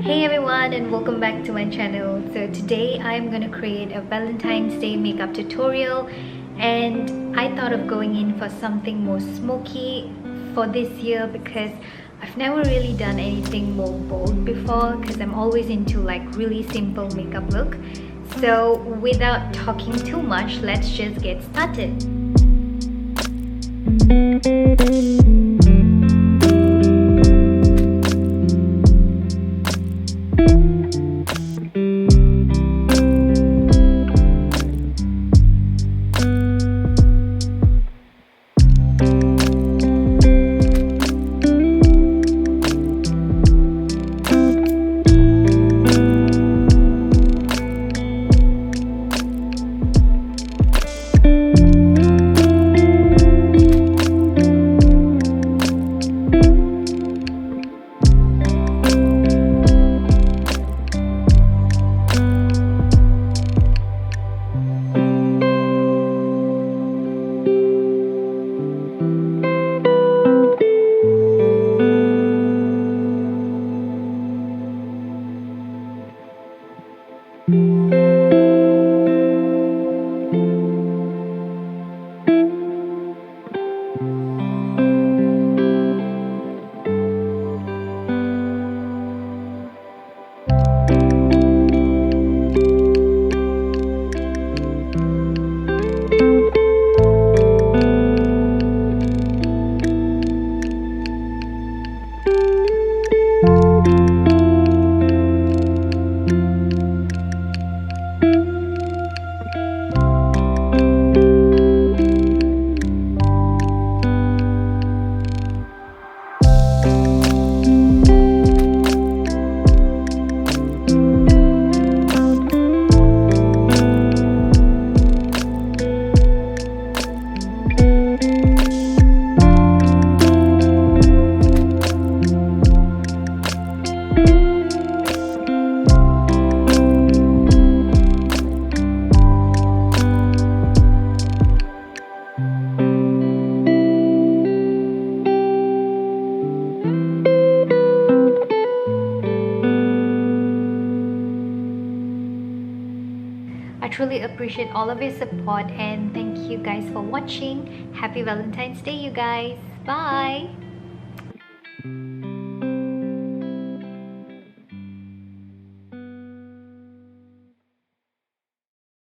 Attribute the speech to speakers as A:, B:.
A: Hey everyone, and welcome back to my channel. So today I'm gonna create a Valentine's Day makeup tutorial, and I thought of going in for something more smoky for this year because I've never really done anything more bold before because I'm always into like really simple makeup look. So without talking too much, let's just get started. I truly appreciate all of your support, and thank you guys for watching. Happy Valentine's Day, you guys. Bye.